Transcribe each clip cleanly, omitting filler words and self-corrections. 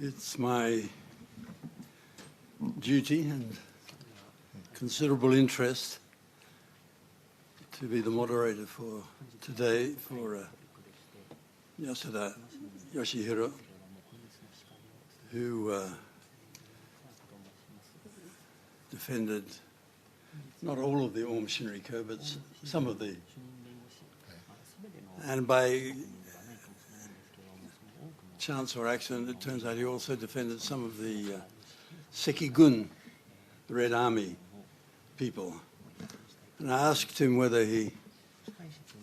It's my duty and considerable interest to be the moderator for today for Asahara Yoshihiro, who defended not all of the Oum Shinrikyo, but some of the, and by chance or accident, it turns out he also defended some of the Sekigun, the Red Army people. And I asked him whether he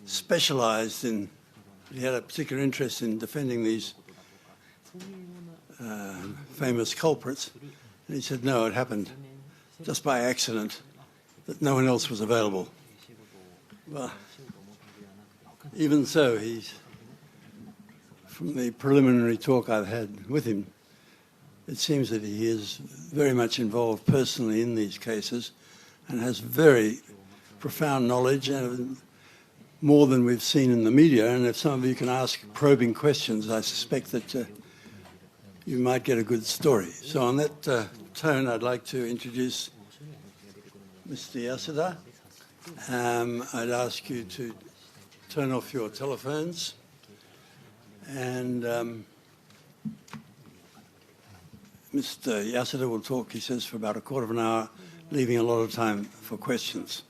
specialized in, he had a particular interest in defending these famous culprits. And he said, no, it happened just by accident that no one else was available. Well, even so, from the preliminary talk I've had with him, it seems that he is very much involved personally in these cases and has very profound knowledge, and more than we've seen in the media. And if some of you can ask probing questions, I suspect that you might get a good story. So on that tone, I'd like to introduce Mr. Yasuda. I'd ask you to turn off your telephones. And Mr. Yasuda will talk, he says, for about a quarter of an hour, leaving a lot of time for questions.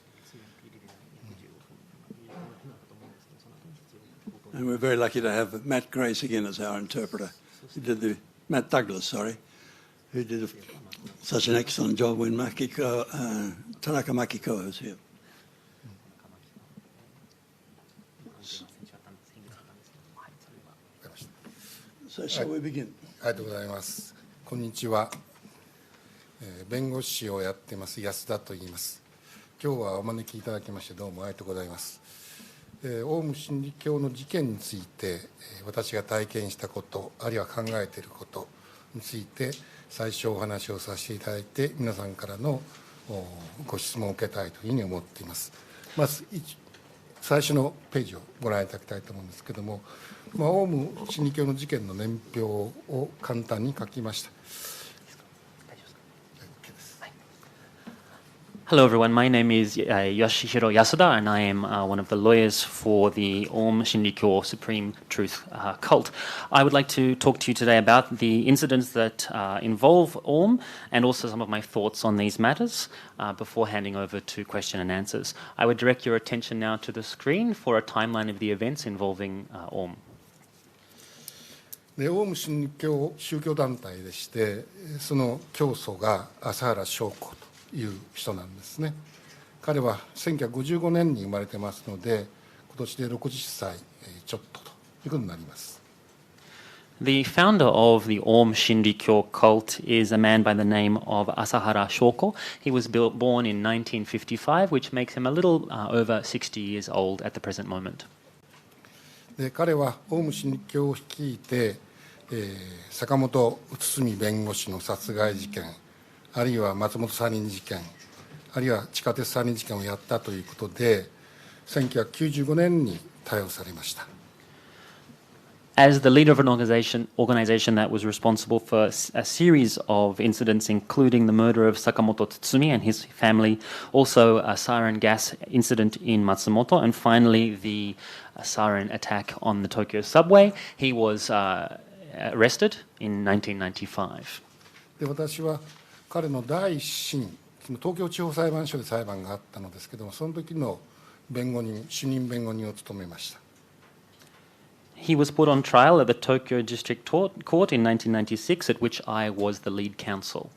And we're very lucky to have Matt Grace again as our interpreter, Matt Douglas, sorry, who did such an excellent job when Tanaka Makiko was here. So shall we begin? ありがとうございます。こんにちは。弁護士をやってます安田と言います。今日はお招きいただきましてどうもありがとうございます。オウム真理教の事件について私が体験したこと、あるいは考えていることについて最初お話をさせていただいて、皆さんからのご質問を受けたいというふうに思っています。まず最初のページをご覧いただきたいと思うんですけれども、オウム真理教の事件の年表を簡単に書きました。Hello everyone, my name is Yoshihiro Yasuda and I am one of the lawyers for the Aum Shinrikyo Supreme Truth cult. I would like to talk to you today about the incidents that involve Aum and also some of my thoughts on these matters before handing over to question and answers. I would direct your attention now to the screen for a timeline of the events involving Aum. オウム真理教宗教団体でして、その教祖が朝原翔子という人なんですね。彼は1955年に生まれてますので、今年で60歳ちょっとということになります。The founder of the Aum Shinrikyo cult is a man by the name of Asahara Shoko. He was born in 1955, which makes him a little over 60 years old at the present moment. で彼はオウム真理教を率いて、坂本堤弁護士の殺害事件、あるいは松本サリン事件、あるいは地下鉄サリン事件をやったということで、1995年に逮捕されました。As the leader of an organization that was responsible for a series of incidents, including the murder of Sakamoto Tsutsumi and his family, also a sarin gas incident in Matsumoto, and finally the sarin attack on the Tokyo subway, he was arrested in 1995. で私は彼の第一審、東京地方裁判所で裁判があったのですけども、その時の弁護人、主任弁護人を務めました。He was put on trial at the Tokyo District Court in 1996, at which I was the lead counsel.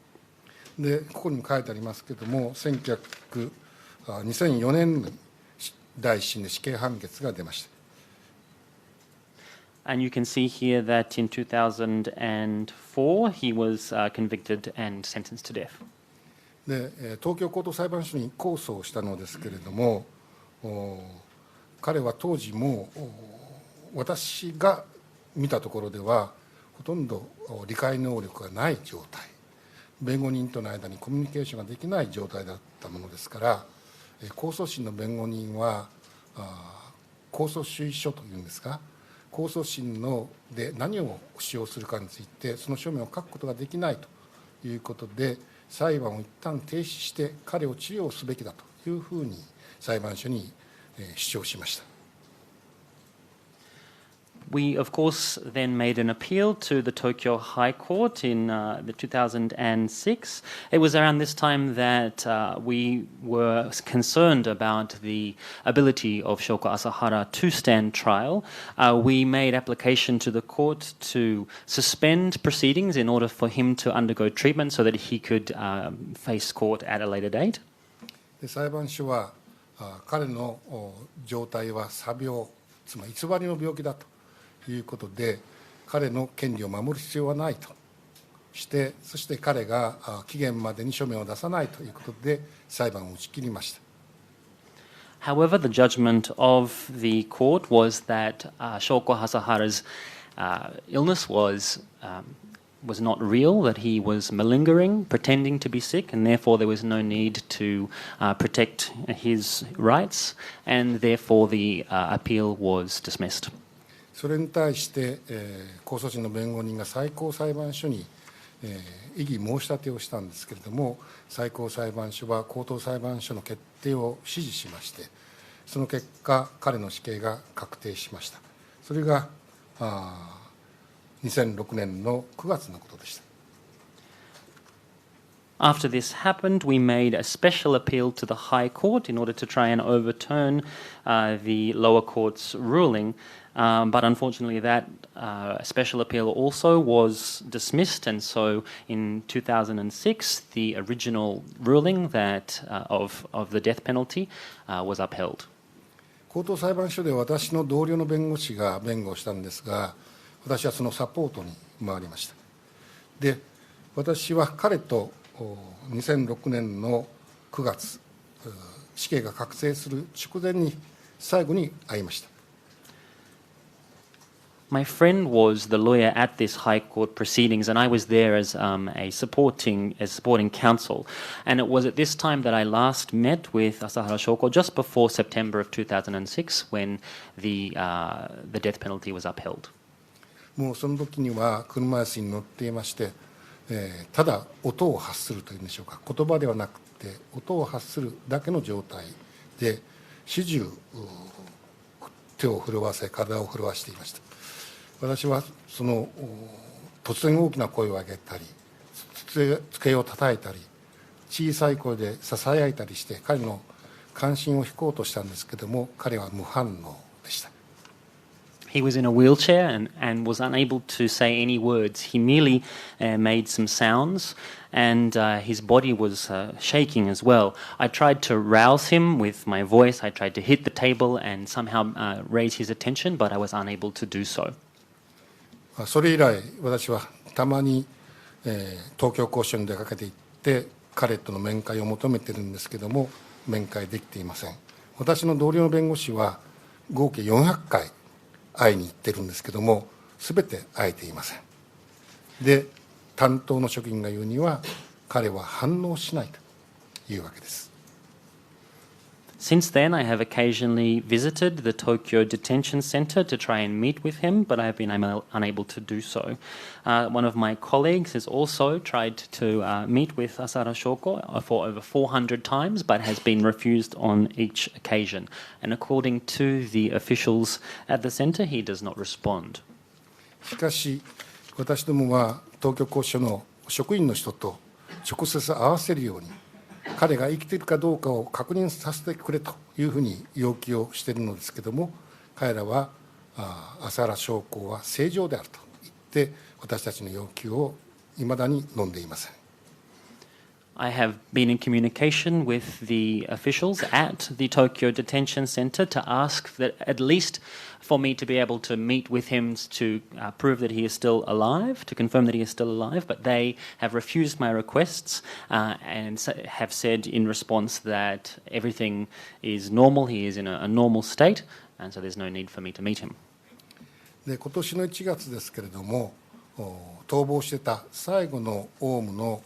でここにも書いてありますけども、2004年に第一審で死刑判決が出ました。And you can see here that in 2004 he was convicted and sentenced to death. で東京高等裁判所に控訴をしたのですけれども、彼は当時も私が見たところではほとんど理解能力がない状態、弁護人との間にコミュニケーションができない状態だったものですから、控訴審の弁護人は控訴主意書というんですか、控訴審で何を使用するかについてその書面を書くことができないということで、裁判を一旦停止して彼を治療すべきだというふうに裁判所に主張しました。We, of course, then made an appeal to the Tokyo High Court in 2006. It was around this time that we were concerned about the ability of Shoko Asahara to stand trial. We made application to the court to suspend proceedings in order for him to undergo treatment so that he could face court at a later date. 裁判所は彼の状態は詐病、つまり偽りの病気だということで、彼の権利を守る必要はないとして、そして彼が期限までに書面を出さないということで裁判を打ち切りました。However, the judgment of the court was that Shoko Asahara's illness was not real, that he was malingering, pretending to be sick, and therefore there was no need to protect his rights, and therefore the appeal was dismissed. それに対して、控訴審の弁護人が最高裁判所に、異議申し立てをしたんですけれども、最高裁判所は高等裁判所の決定を支持しまして、その結果彼の死刑が確定しました。それが2006年の9月のことでした。After this happened, we made a special appeal to the High Court in order to try and overturn the lower court's ruling. But unfortunately, that special appeal also was dismissed, and so in 2006, the original ruling of the death penalty was upheld. 高等裁判所で私の同僚の弁護士が弁護をしたんですが、私はそのサポートに回りました。で、私は彼と2006年の9月、死刑が確定する直前に最後に会いました。My friend was the lawyer at this High Court proceedings, and I was there as supporting counsel. And it was at this time that I last met with Asahara Shoko, just before September of 2006, when the death penalty was upheld. もうその時には車椅子に乗っていまして、ただ音を発するというんでしょうか、言葉ではなくて音を発するだけの状態で始終手を震わせ体を震わしていました。私はその突然大きな声を上げたり机を叩いたり小さい声でささやいたりして彼の関心を引こうとしたんですけども、彼は無反応でした。He was in a wheelchair and was unable to say any words. He merely made some sounds, and his body was shaking as well. I tried to rouse him with my voice. I tried to hit the table and somehow raise his attention, but I was unable to do so. それ以来私はたまに、東京拘置所に出かけて行って彼との面会を求めているんですけども、面会できていません。私の同僚の弁護士は合計400回会いに行ってるんですけども、全て会えていません。で、担当の職員が言うには彼は反応しないというわけです。Since then, I have occasionally visited the Tokyo Detention Center to try and meet with him, but I have been unable to do so. One of my colleagues has also tried to meet with Asahara Shoko for over 400 times, but has been refused on each occasion. And according to the officials at the center, he does not respond. しかし、私どもは東京拘置所の職員の人と直接会わせるように、彼が生きているかどうかを確認させてくれというふうに要求をしているのですけれども、彼らは朝原将校は正常であると言って私たちの要求をいまだに飲んでいません。I have been in communication with the officials at the Tokyo Detention Center to ask that at least for me to be able to meet with him to prove that he is still alive, to confirm that he is still alive, but they have refused my requests and have said in response that everything is normal, he is in a normal state, and so there's no need for me to meet him. で、今年の1月ですけれども、逃亡してた最後のオウムの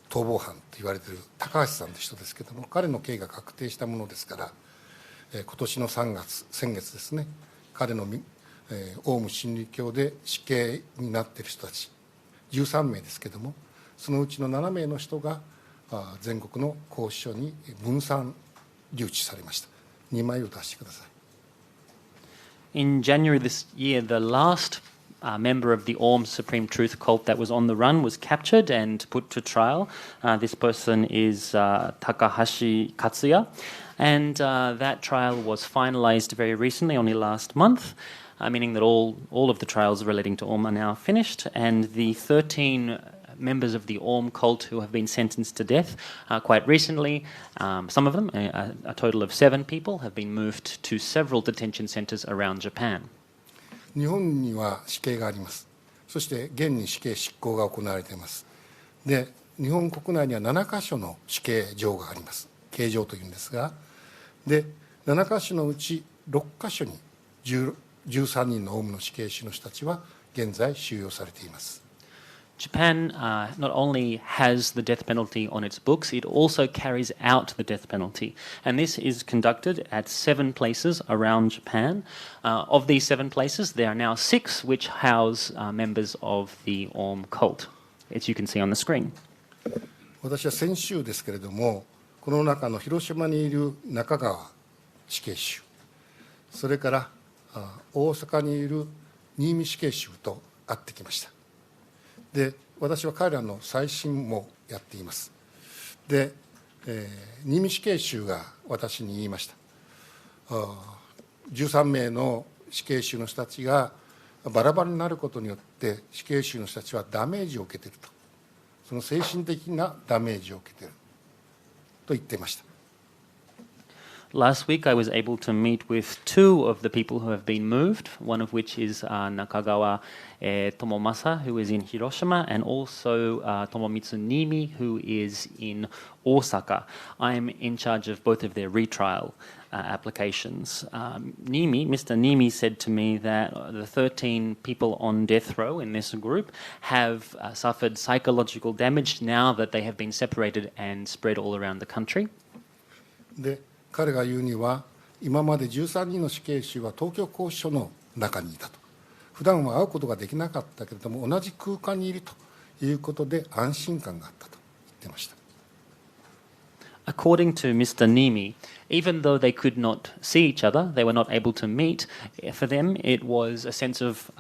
逃亡犯と言われている高橋さんという人ですけれども、彼の刑が確定したものですから、今年の3月、先月ですね、彼の、オウム真理教で死刑になっている人たち13名ですけども、そのうちの7名の人が全国の拘置所に分散留置されました。2枚を出してください。In January this year, the last member of the Aum Supreme Truth cult that was on the run was captured and put to trial. This person is Takahashi Katsuya, and that trial was finalized very recently, only last month, meaning that all of the trials relating to Aum are now finished, and the 13 members of the Aum cult who have been sentenced to death quite recently, some of them, a total of 7 people, have been moved to several detention centers around Japan. 日本には死刑があります。そして現に死刑執行が行われています。で、日本国内には7カ所の死刑場があります。刑場というんですが、で7カ所のうち6カ所に13人のオウムの死刑囚の人たちは現在収容されています。Japan not only has the death penalty on its books, it also carries out the death penalty. And this is conducted at 7 places around Japan. Of these 7 places, there are now 6 which house members of the Aum cult, as you can see on the screen. 私は先週ですけれども、この中の広島にいる中川死刑囚、それから大阪にいる新見死刑囚と会ってきました。で、私は彼らの再審もやっています。で、新見死刑囚が私に言いました。13名の死刑囚の人たちがバラバラになることによって死刑囚の人たちはダメージを受けていると、その精神的なダメージを受けていると言っていました。Last week, I was able to meet with 2 of the people who have been moved, one of which is Nakagawa Tomomasa, who is in Hiroshima, and also Tomomitsu Nimi, who is in Osaka. I am in charge of both of their retrial applications. Mr. Nimi said to me that the 13 people on death row in this group have suffered psychological damage now that they have been separated and spread all around the country. で、彼が言うには、今まで13人の死刑囚は東京拘置所の中にいたと。普段は会うことができなかったけれども、同じ空間にいるということで安心感があったと言っていました。According to Mr. Nimi, even though they could not see each other, they were not able to meet, for them it was a sense of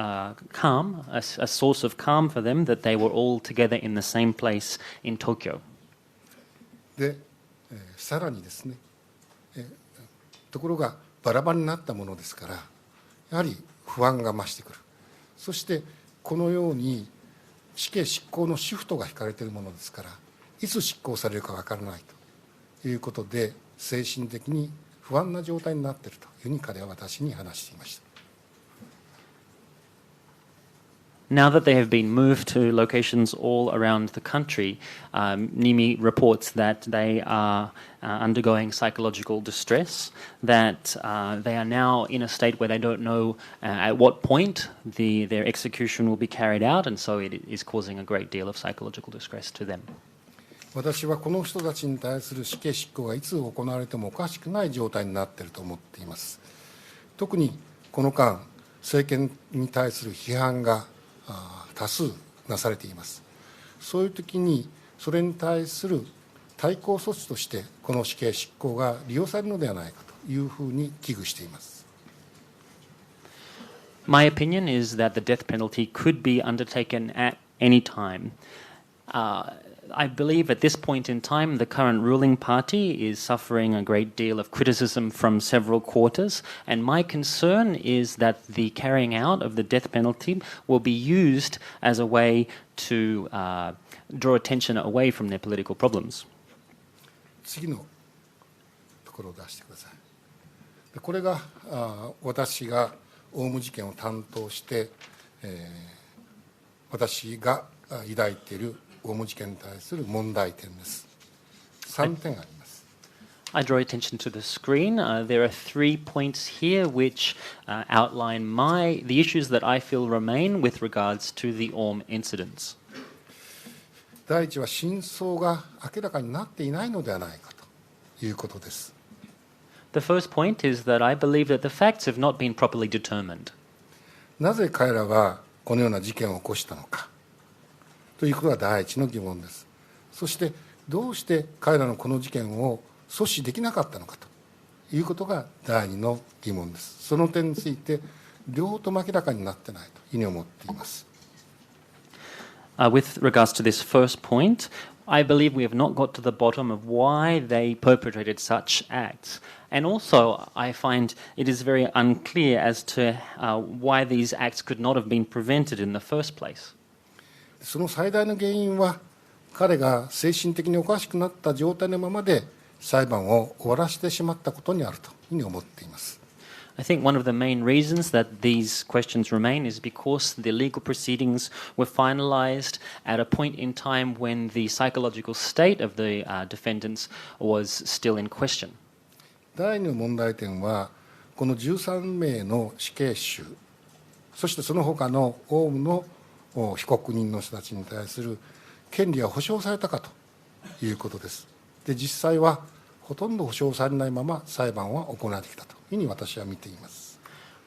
calm, a source of calm for them that they were all together in the same place in Tokyo. で、さらにですね、ところがバラバラになったものですから、やはり不安が増してくる。そしてこのように死刑執行のシフトが引かれているものですから、いつ執行されるか分からないということで、精神的に不安な状態になっているというふうに彼は私に話していました。Now that they have been moved to locations all around the country, Nimi reports that they are undergoing psychological distress, that they are now in a state where they don't know at what point their execution will be carried out, and so it is causing a great deal of psychological distress to them. 私はこの人たちに対する死刑執行がいつ行われてもおかしくない状態になっていると思っています。特にこの間、政権に対する批判が多数なされています。そういう時にそれに対する対抗措置としてこの死刑執行が利用されるのではないかというふうに危惧しています。My opinion is that the death penalty could be undertaken at any time. I believe at this point in time the current ruling party is suffering a great deal of criticism from several quarters, and my concern is that the carrying out of the death penalty will be used as a way to draw attention away from their political problems. 次のところを出してください。これが私がオウム事件を担当して、私が抱いているオウム事件に対する問題点です。3点あります。I draw attention to the screen. There are 3 points here which outline the issues that I feel remain with regards to the Aum incidents. 第一は真相が明らかになっていないのではないかということです。The first point is that I believe that the facts have not been properly determined. なぜ彼らはこのような事件を起こしたのかということが第一の疑問です。そしてどうして彼らのこの事件を阻止できなかったのかということが第二の疑問です。その点について両方とも明らかになってないというふうに思っています。With regards to this first point, I believe we have not got to the bottom of why they perpetrated such acts. And also, I find it is very unclear as to why these acts could not have been prevented in the first place. その最大の原因は彼が精神的におかしくなった状態のままで裁判を終わらせてしまったことにあるというふうに思っています。I think one of the main reasons that these questions remain is because the legal proceedings were finalized at a point in time when the psychological state of the defendants was still in question. 第二の問題点はこの13名の死刑囚、そしてその他のオウムの被告人の人たちに対する権利が保障されたかということです。で、実際はほとんど保障されないまま裁判は行われてきたというふうに私は見ています。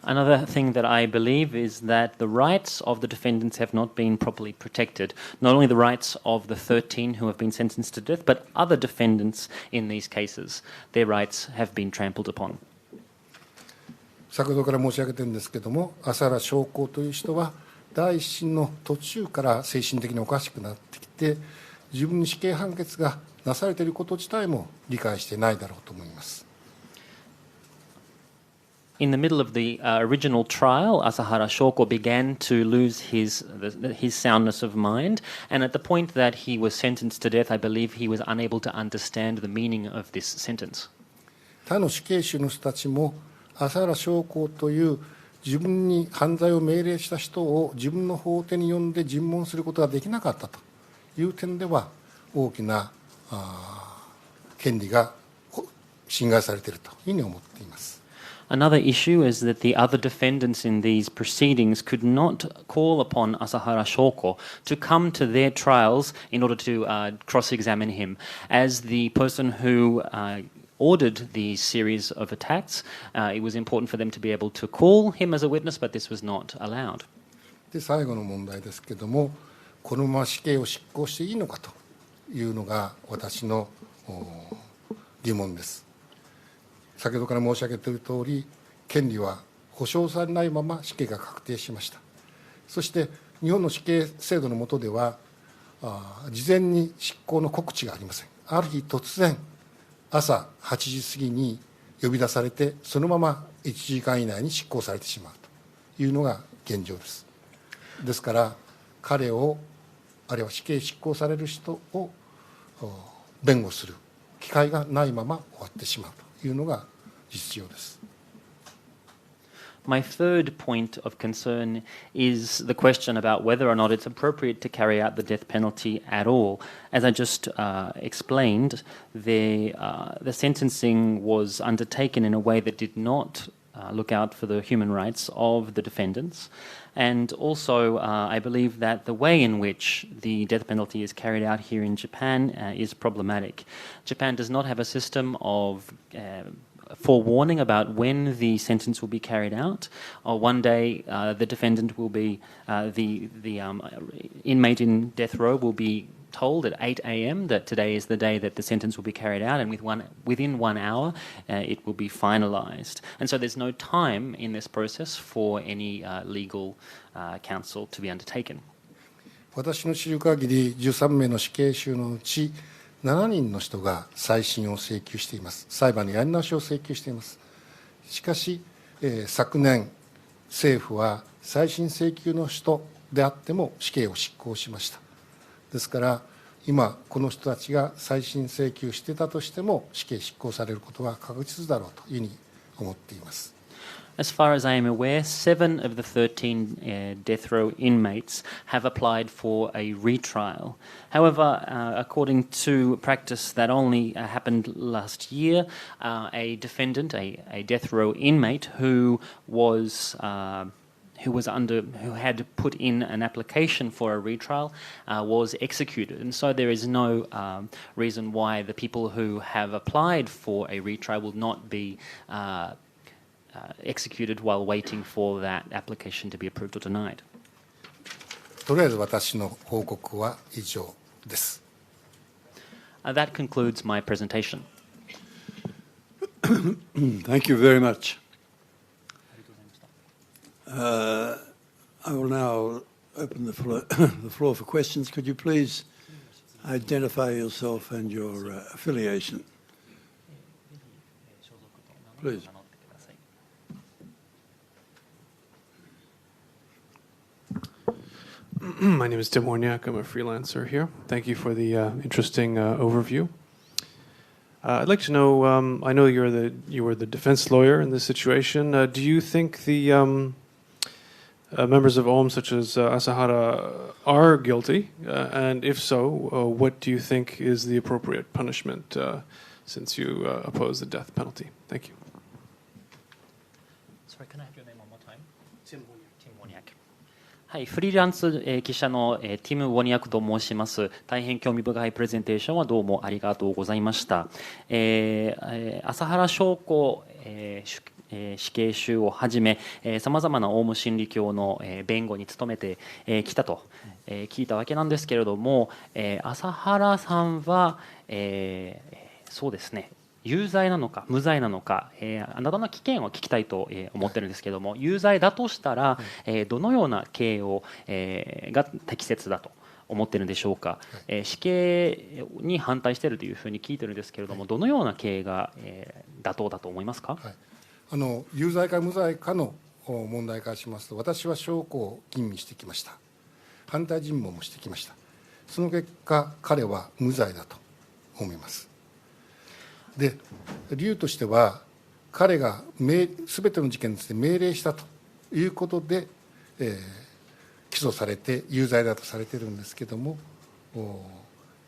Another thing that I believe is that the rights of the defendants have not been properly protected. Not only the rights of the 13 who have been sentenced to death, but other defendants in these cases. Their rights have been trampled upon. 先ほどから申し上げているんですけれども、朝原将校という人は第一審の途中から精神的におかしくなってきて、自分に死刑判決がなされていること自体も理解していないだろうと思います。In the middle of the original trial, Asahara Shoko began to lose his soundness of mind, and at the point that he was sentenced to death, I believe he was unable to understand the meaning of this sentence. 他の死刑囚の人たちも朝原将校という自分に犯罪を命令した人を自分の法廷に呼んで尋問することができなかったという点では大きな権利が侵害されているというふうに思っています。Another issue is that the other defendants in these proceedings could not call upon Asahara Shoko to come to their trials in order to cross-examine him. As the person who ordered the series of attacks, it was important for them to be able to call him as a witness, but this was not allowed. で、最後の問題ですけれども、このまま死刑を執行していいのかというのが私の疑問です。先ほどから申し上げているとおり、権利は保障されないまま死刑が確定しました。そして日本の死刑制度の下では事前に執行の告知がありません。ある日突然朝8時過ぎに呼び出されて、そのまま1時間以内に執行されてしまうというのが現状です。ですから彼を、あるいは死刑執行される人を弁護する機会がないまま終わってしまうというのが実情です。My third point of concern is the question about whether or not it's appropriate to carry out the death penalty at all. As I just explained, the sentencing was undertaken in a way that did not look out for the human rights of the defendants. And also, I believe that the way in which the death penalty is carried out here in Japan is problematic. Japan does not have a system of forewarning about when the sentence will be carried out. One day, the defendant will be, the inmate in death row will be told at 8 a.m. that today is the day that the sentence will be carried out, and within 1 hour, it will be finalized. And so there's no time in this process for any legal counsel to be undertaken. 私の知る限り13名の死刑囚のうち7人の人が再審を請求しています。裁判のやり直しを請求しています。しかし、昨年政府は再審請求の人であっても死刑を執行しました。ですから今この人たちが再審請求していたとしても死刑執行されることは確実だろうというふうに思っています。As far as I am aware, 7 of the 13 death row inmates have applied for a retrial. However, according to practice that only happened last year, a defendant, a death row inmate who who had put in an application for a retrial was executed, and so there is no reason why the people who have applied for a retrial will not be executed while waiting for that application to be approved or denied. とりあえず私の報告は以上です。That concludes my presentation. Thank you very much. I will now open the floor for questions. Could you please identify yourself and your affiliation? Please. My name is Tim Horniak. I'm a freelancer here. Thank you for the interesting overview. I'd like to know, I know you were the defense lawyer in this situation. Do you think the members of OUM, such as Asahara, are guilty? And if so, what do you think is the appropriate punishment since you oppose the death penalty? Thank you. Sorry, can I have your name one more time? Tim Horniak. はい、フリーランス、記者の、ティム・ウォニアクと申します。大変興味深いプレゼンテーションはどうもありがとうございました。朝原翔子、死刑囚をはじめさまざまなオウム真理教の弁護に努めてきたと聞いたわけなんですけれども、朝原さんは、そうですね、有罪なのか無罪なのか、あなたの危険を聞きたいと思ってるんですけれども、有罪だとしたらどのような刑をが適切だと思ってるんでしょうか。死刑に反対しているというふうに聞いてるんですけれども、どのような刑が妥当だと思いますか。有罪か無罪かの問題からしますと、私は証拠を吟味してきました。反対尋問もしてきました。その結果、彼は無罪だと思います。で、理由としては、彼がすべての事件について命令したということで、起訴されて有罪だとされているんですけれども、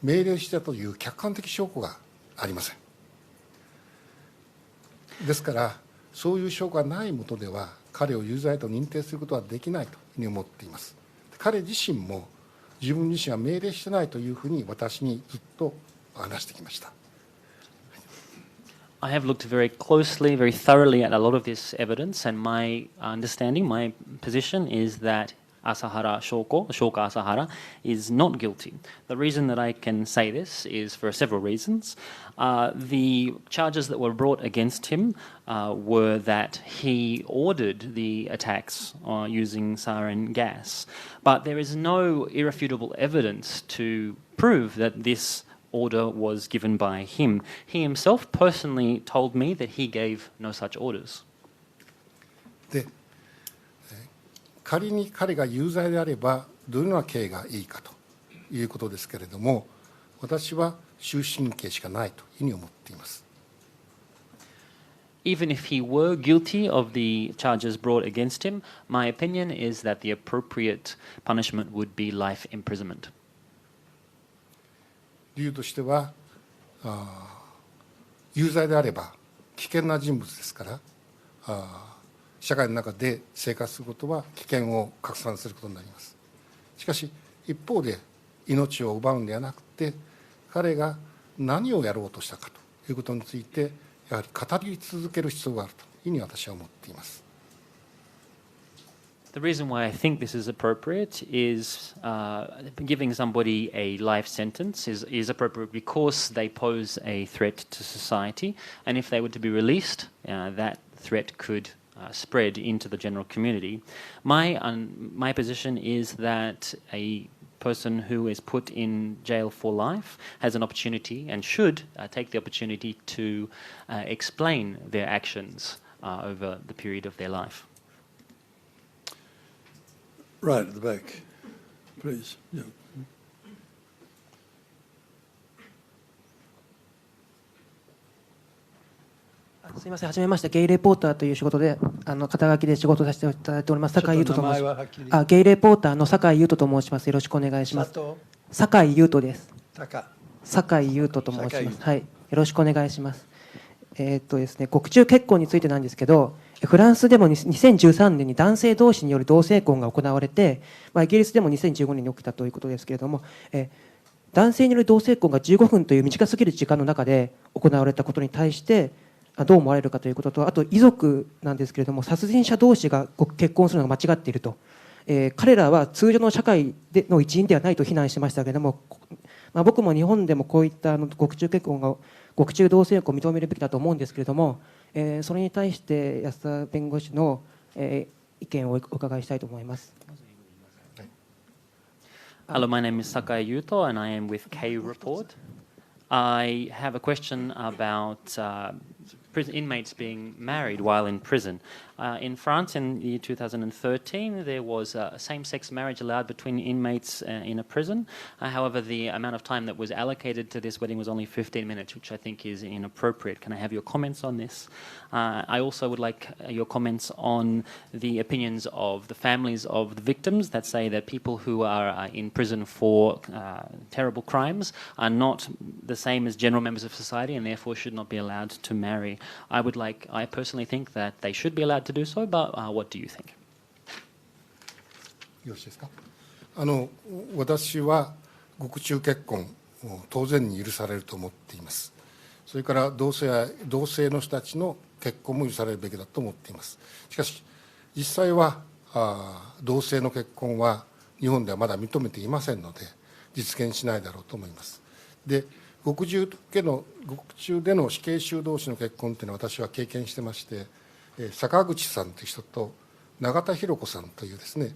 命令したという客観的証拠がありません。ですからそういう証拠がないもとでは彼を有罪と認定することはできないというふうに思っています。彼自身も自分自身は命令してないというふうに私にずっと話してきました。I have looked very closely, very thoroughly at a lot of this evidence, and my understanding, my position is that Asahara Shoko Asahara, is not guilty. The reason that I can say this is for several reasons. The charges that were brought against him were that he ordered the attacks using sarin gas, but there is no irrefutable evidence to prove that this order was given by him. He himself personally told me that he gave no such orders. で、仮に彼が有罪であればどのような刑がいいかということですけれども、私は終身刑しかないというふうに思っています。Even if he were guilty of the charges brought against him, my opinion is that the appropriate punishment would be life imprisonment. 理由としては、有罪であれば危険な人物ですから、社会の中で生活することは危険を拡散することになります。しかし一方で命を奪うんではなくて、彼が何をやろうとしたかということについてやはり語り続ける必要があるというふうに私は思っています。The reason why I think this is appropriate is giving somebody a life sentence is appropriate because they pose a threat to society, and if they were to be released, that threat could spread into the general community. My position is that a person who is put in jail for life has an opportunity and should take the opportunity to explain their actions over the period of their life. Right at the back, please. Yeah. すみません、はじめまして、ゲイレポーターという仕事で肩書きで仕事させていただいております酒井優斗と申します。ゲイレポーターの酒井優斗と申します。よろしくお願いします。酒井優斗です。酒井優斗と申します。はい、よろしくお願いします。ですね、獄中結婚についてなんですけど、フランスでも2013年に男性同士による同性婚が行われて、イギリスでも2015年に起きたということですけれども、男性による同性婚が15分という短すぎる時間の中で行われたことに対してどう思われるかということと、あと遺族なんですけれども、殺人者同士が結婚するのが間違っていると、彼らは通常の社会の一員ではないと非難しましたけれども、僕も日本でもこういった獄中同性婚を認めるべきだと思うんですけれども、それに対して安田弁護士の意見をお伺いしたいと思います。Hello, my name is Sakai Yuto and I am with K Report. I have a question about prison inmates being married while in prison. In France in the year 2013, there was same-sex marriage allowed between inmates in a prison. However, the amount of time that was allocated to this wedding was only 15 minutes, which I think is inappropriate. Can I have your comments on this? I also would like your comments on the opinions of the families of the victims that say that people who are in prison for terrible crimes are not the same as general members of society and therefore should not be allowed to marry. I personally think that they should be allowed to do so, but what do you think? よろしいですか。私は獄中結婚を当然に許されると思っています。それから同性の人たちの結婚も許されるべきだと思っています。しかし実際は同性の結婚は日本ではまだ認めていませんので実現しないだろうと思います。で、獄中での死刑囚同士の結婚というのは私は経験してまして、坂口さんという人と永田博子さんというですね、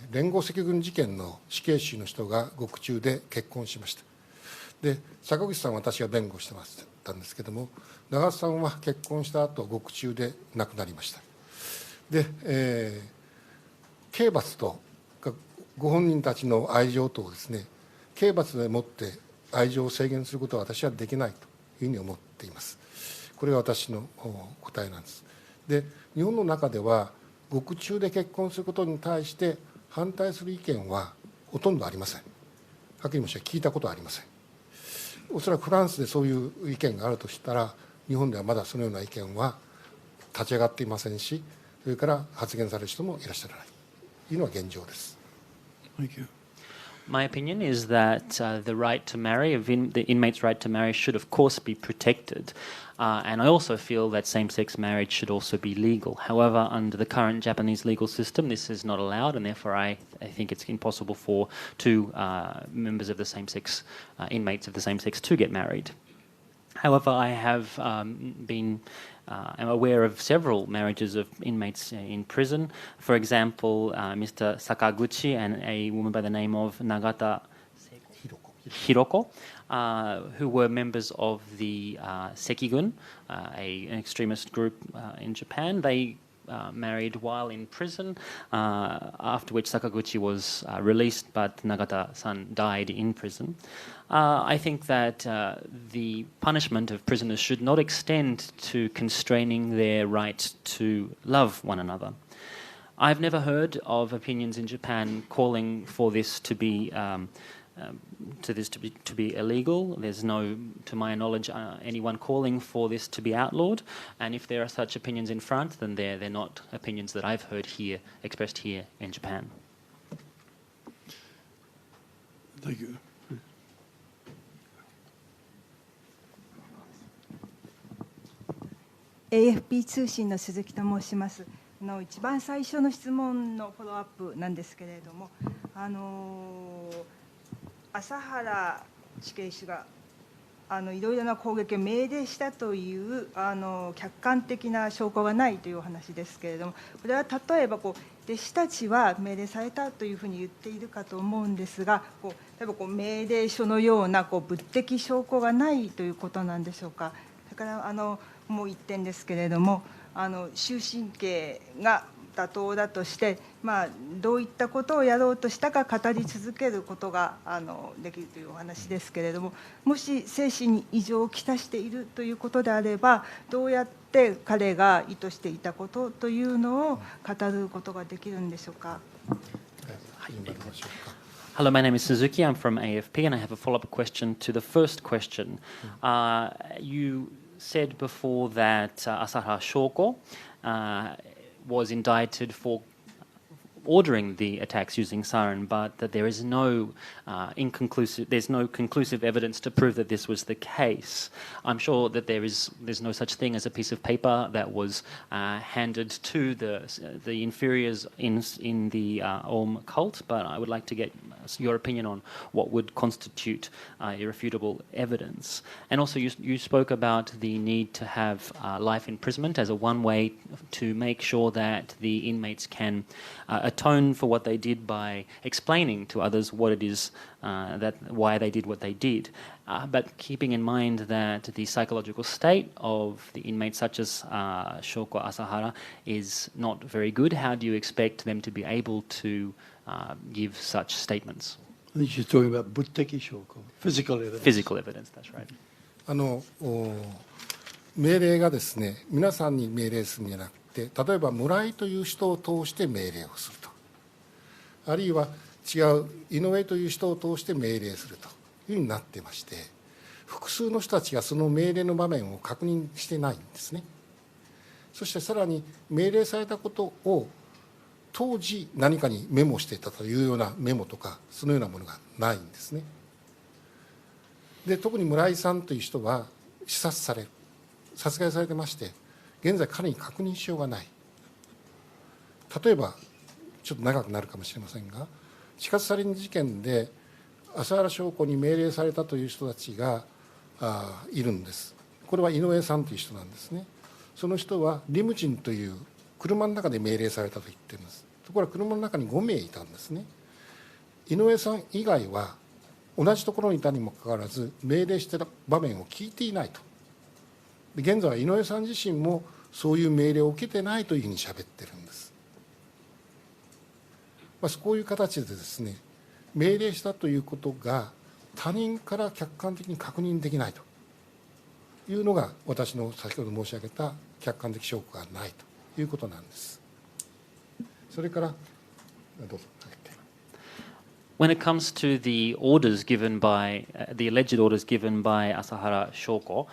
連合赤軍事件の死刑囚の人が獄中で結婚しました。で、坂口さんは私が弁護してましたんですけども、永田さんは結婚した後獄中で亡くなりました。で、刑罰とご本人たちの愛情とをですね、刑罰でもって愛情を制限することは私はできないというふうに思っています。これが私の答えなんです。で、日本の中では獄中で結婚することに対して反対する意見はほとんどありません。はっきり申し上げ聞いたことはありません。おそらくフランスでそういう意見があるとしたら、日本ではまだそのような意見は立ち上がっていませんし、それから発言される人もいらっしゃらないというのが現状です。Thank you. My opinion is that the right to marry, the inmate's right to marry, should of course be protected. And I also feel that same-sex marriage should also be legal. However, under the current Japanese legal system, this is not allowed, and therefore I think it's impossible for two members of the same-sex, inmates of the same sex to get married. However, I have been am aware of several marriages of inmates in prison. For example, Mr. Sakaguchi and a woman by the name of Nagata Hiroko, who were members of the Sekigun, an extremist group in Japan. They married while in prison, after which Sakaguchi was released, but Nagata-san died in prison. I think that the punishment of prisoners should not extend to constraining their right to love one another. I've never heard of opinions in Japan calling for this to be to be illegal. There's no, to my knowledge, anyone calling for this to be outlawed. And if there are such opinions in France, then they're not opinions that I've heard here expressed here in Japan. Thank you. AFP 通信の鈴木と申します。一番最初の質問のフォローアップなんですけれども、麻原死刑囚がいろいろな攻撃を命令したという客観的な証拠がないというお話ですけれども、これは例えば弟子たちは命令されたというふうに言っているかと思うんですが、例えば命令書のような物的証拠がないということなんでしょうか。それからもう一点ですけれども、終身刑が妥当だとして、どういったことをやろうとしたか語り続けることができるというお話ですけれども、もし精神に異常をきたしているということであれば、どうやって彼が意図していたことというのを語ることができるんでしょうか。Hello, my name is Suzuki. I'm from AFP, and I have a follow-up question to the first question. You said before that Asahara Shoko was indicted for ordering the attacks using sarin, but that there is no conclusive evidence to prove that this was the case. I'm sure that there's no such thing as a piece of paper that was handed to the inferiors in the Aum cult, but I would like to get your opinion on what would constitute irrefutable evidence. And also you spoke about the need to have life imprisonment as a one way to make sure that the inmates can atone for what they did by explaining to others what it is why they did what they did. But keeping in mind that the psychological state of the inmates such as Shoko Asahara is not very good, how do you expect them to be able to give such statements? I think she's talking about butteki shoko, physical evidence. Physical evidence, that's right. 命令がですね、皆さんに命令するんじゃなくて、例えば村井という人を通して命令をすると、あるいは違う井上という人を通して命令するというふうになってまして、複数の人たちがその命令の場面を確認してないんですね。そしてさらに命令されたことを当時何かにメモしていたというようなメモとかそのようなものがないんですね。で、特に村井さんという人は刺殺される、殺害されてまして、現在彼に確認しようがない。例えばちょっと長くなるかもしれませんが、刺殺殺人事件で朝原将子に命令されたという人たちがいるんです。これは井上さんという人なんですね。その人はリムジンという車の中で命令されたと言っています。ところが車の中に5名いたんですね。井上さん以外は同じところにいたにもかかわらず命令していた場面を聞いていないと。現在は井上さん自身もそういう命令を受けてないというふうに喋ってるんです。こういう形でですね、命令したということが他人から客観的に確認できないというのが私の先ほど申し上げた客観的証拠がないということなんです。それからどうぞ。When it comes to the orders given by the alleged orders given by Asahara Shoko,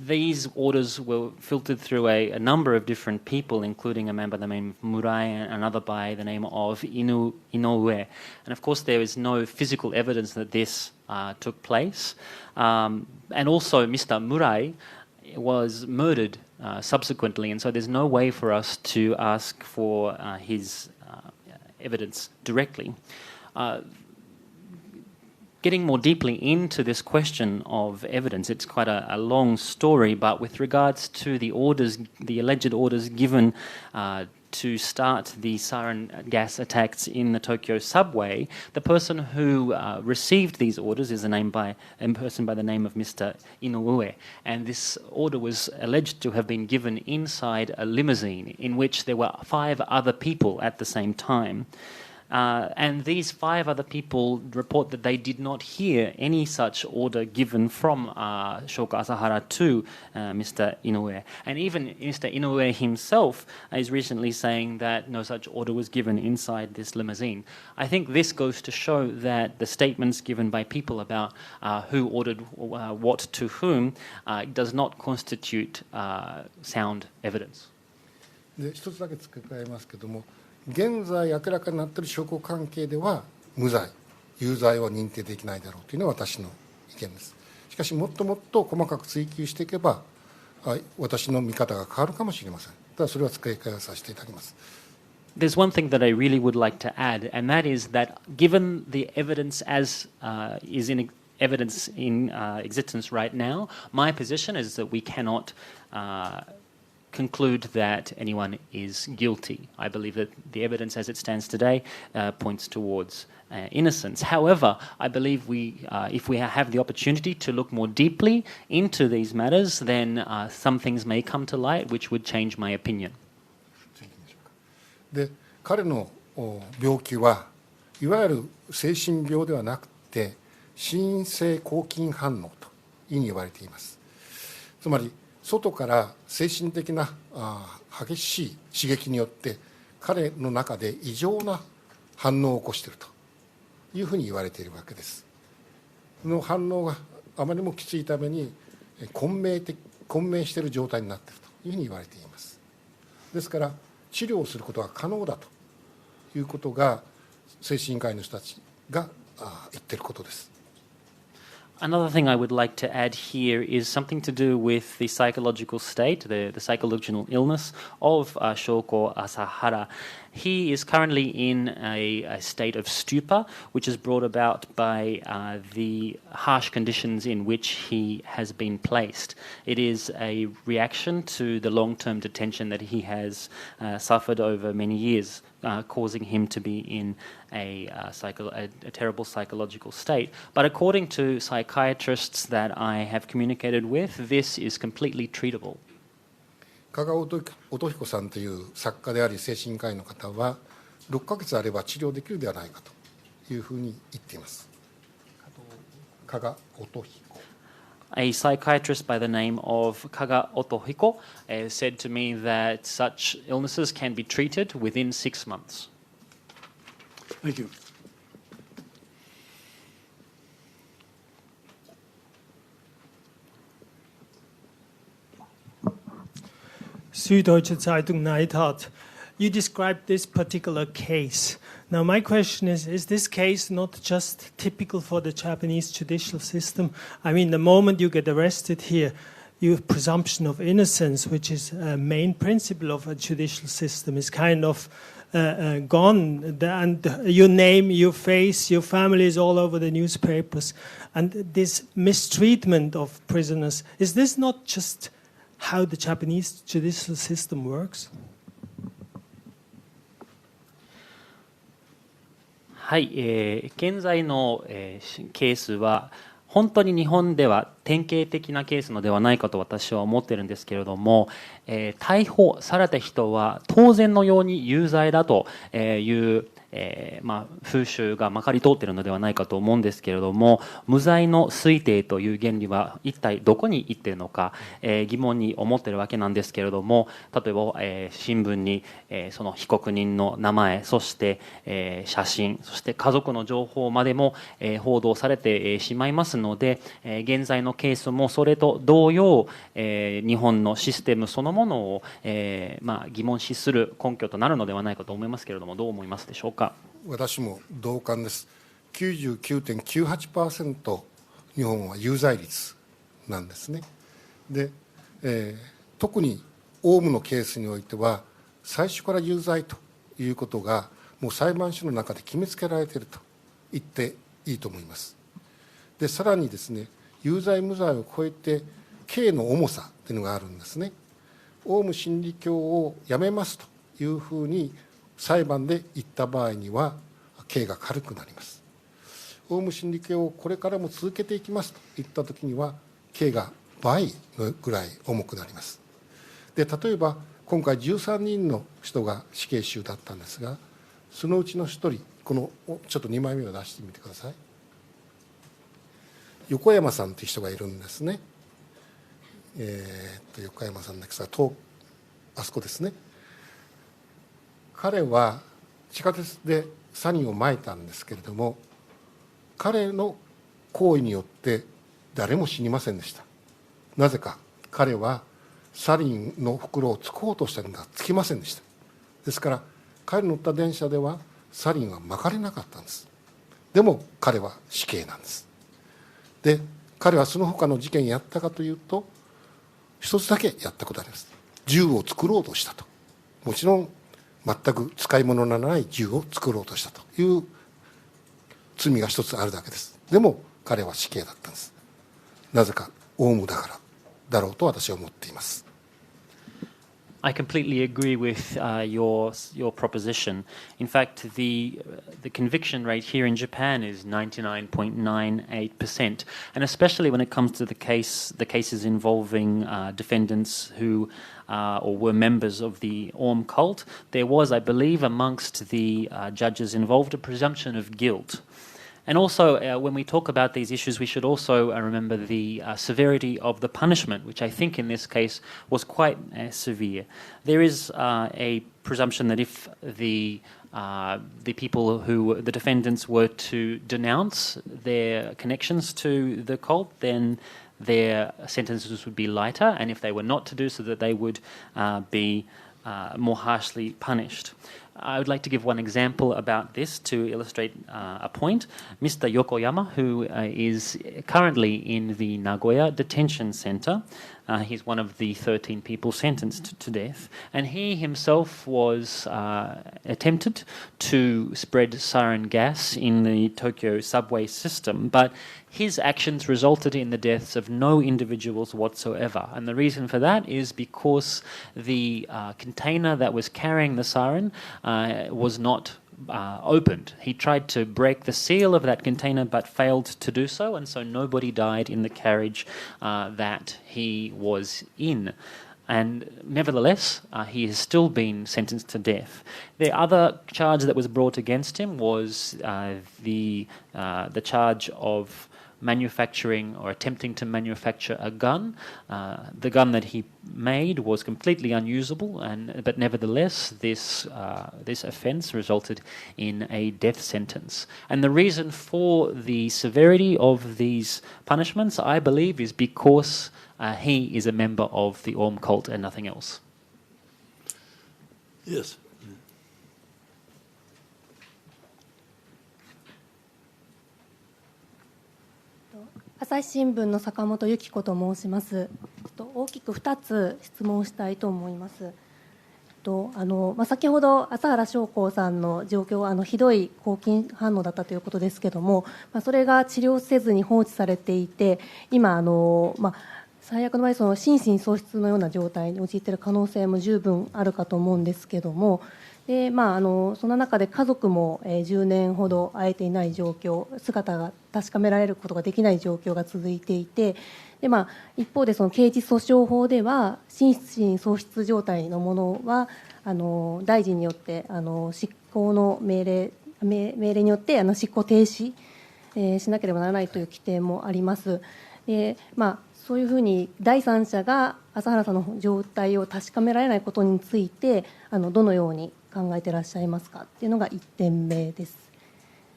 these orders were filtered through a number of different people, including a man by the name of Murai and another by the name of Inoue. And of course, there is no physical evidence that this took place. And also, Mr. Murai was murdered subsequently, and so there's no way for us to ask for his evidence directly. Getting more deeply into this question of evidence, it's quite a long story, but with regards to the orders, the alleged orders given to start the sarin gas attacks in the Tokyo subway, the person who received these orders is a person by the name of Mr. Inoue, and this order was alleged to have been given inside a limousine in which there were 5 other people at the same time. And these 5 other people report that they did not hear any such order given from Shoko Asahara to Mr. Inoue. And even Mr. Inoue himself is recently saying that no such order was given inside this limousine. I think this goes to show that the statements given by people about who ordered what to whom does not constitute sound evidence. で、一つだけ付け加えますけども、現在明らかになっている証拠関係では無罪、有罪は認定できないだろうというのが私の意見です。しかしもっともっと細かく追及していけば私の見方が変わるかもしれません。ただそれは付け加えさせていただきます。There's one thing that I really would like to add, and that is that given the evidence as is in evidence in existence right now, my position is that we cannot conclude that anyone is guilty. I believe that the evidence as it stands today points towards innocence. However, I believe if we have the opportunity to look more deeply into these matters, then some things may come to light which would change my opinion. で、彼の病気はいわゆる精神病ではなくて心因性抗菌反応というふうに言われています。つまり外から精神的な激しい刺激によって彼の中で異常な反応を起こしているというふうに言われているわけです。その反応があまりにもきついために混迷している状態になっているというふうに言われています。ですから治療をすることが可能だということが精神科医の人たちが言っていることです。Another thing I would like to add here is something to do with the psychological state, the psychological illness of Shoko Asahara. He is currently in a state of stupor, which is brought about by the harsh conditions in which he has been placed. It is a reaction to the long-term detention that he has suffered over many years, causing him to be in a terrible psychological state. But according to psychiatrists that I have communicated with, this is completely treatable. 加賀音彦さんという作家であり精神科医の方は6ヶ月あれば治療できるではないかというふうに言っています。加賀音彦。A psychiatrist by the name of Kaga Otohiko said to me that such illnesses can be treated within 6 months. Thank you. Süddeutsche Zeitung Neidhardt. You described this particular case. Now, my question is this case not just typical for the Japanese judicial system? I mean, the moment you get arrested here, you have presumption of innocence, which is a main principle of a judicial system, is kind of gone. And your name, your face, your family is all over the newspapers. And this mistreatment of prisoners, is this not just how the Japanese judicial system works? はい、現在の、ケースは本当に日本では典型的なケースのではないかと私は思っているんですけれども、逮捕された人は当然のように有罪だという風習がまかり通っているのではないかと思うんですけれども、無罪の推定という原理は一体どこに行っているのか、疑問に思っているわけなんですけれども、例えば、新聞に、その被告人の名前、そして、写真、そして家族の情報までも、報道されて、しまいますので、現在のケースもそれと同様、日本のシステムそのものを、疑問視する根拠となるのではないかと思いますけれども、どう思いますでしょうか。私も同感です。 99.98% 日本は有罪率なんですね。で、特にオウムのケースにおいては最初から有罪ということがもう裁判所の中で決めつけられていると言っていいと思います。でさらにですね、有罪無罪を超えて刑の重さというのがあるんですね。オウム真理教をやめますというふうに裁判で言った場合には刑が軽くなります。オウム真理教をこれからも続けていきますと言ったときには刑が倍ぐらい重くなります。で例えば今回13人の人が死刑囚だったんですが、そのうちの1人、このちょっと2枚目を出してみてください。横山さんという人がいるんですね。横山さんですが、あそこですね。彼は地下鉄でサリンをまいたんですけれども、彼の行為によって誰も死にませんでした。なぜか、彼はサリンの袋をつこうとしたのがつきませんでした。ですから彼の乗った電車ではサリンはまかれなかったんです。でも彼は死刑なんです。で彼はその他の事件やったかというと、一つだけやったことあります。銃を作ろうとしたと。もちろん全く使い物にならない銃を作ろうとしたという罪が一つあるだけです。でも彼は死刑だったんです。なぜかオウムだからだろうと私は思っています。I completely agree with your proposition. In fact, the conviction rate here in Japan is 99.98%, and especially when it comes to the cases involving defendants who or were members of the Aum cult, there was, I believe, amongst the judges involved a presumption of guilt. And also, when we talk about these issues, we should also remember the severity of the punishment, which I think in this case was quite severe. There is a presumption that if the people who, the defendants, were to denounce their connections to the cult, then their sentences would be lighter, and if they were not to do so, that they would be more harshly punished. I would like to give one example about this to illustrate a point. Mr. Yokoyama, who is currently in the Nagoya detention center, he's one of the 13 people sentenced to death, and he himself was attempted to spread sarin gas in the Tokyo subway system, but his actions resulted in the deaths of no individuals whatsoever. And the reason for that is because the container that was carrying the sarin was not opened. He tried to break the seal of that container but failed to do so, and so nobody died in the carriage that he was in. And nevertheless, he has still been sentenced to death. The other charge that was brought against him was the charge of manufacturing or attempting to manufacture a gun. The gun that he made was completely unusable, but nevertheless, this offence resulted in a death sentence. And the reason for the severity of these punishments, I believe, is because he is a member of the Aum cult and nothing else. Yes. 朝日新聞の坂本由紀子と申します。大きく2つ質問したいと思います。先ほど朝原将校さんの状況、ひどい抗菌反応だったということですけれども、それが治療せずに放置されていて、今最悪の場合、その心神喪失のような状態に陥っている可能性も十分あるかと思うんですけれども、でその中で家族も10年ほど会えていない状況、姿が確かめられることができない状況が続いていて、で一方でその刑事訴訟法では心神喪失状態のものは大臣によって執行の命令によって執行停止しなければならないという規定もあります。でそういうふうに第三者が朝原さんの状態を確かめられないことについてどのように考えていらっしゃいますかっていうのが1点目です。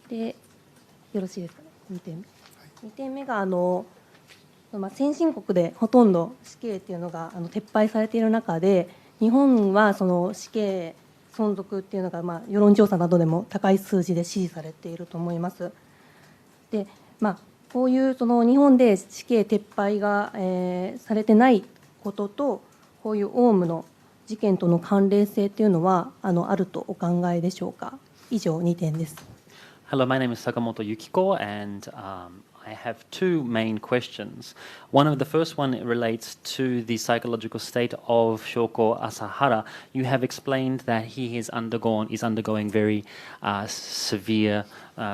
でよろしいですかね。2点目が先進国でほとんど死刑っていうのが撤廃されている中で、日本はその死刑存続っていうのが世論調査などでも高い数字で支持されていると思います。でこういうその日本で死刑撤廃が、されてないことと、こういうオウムの事件との関連性というのはあるとお考えでしょうか。以上2点です。Hello, my name is Sakamoto Yukiko, and I have two main questions. The first one relates to the psychological state of Shoko Asahara. You have explained that he is undergoing very severe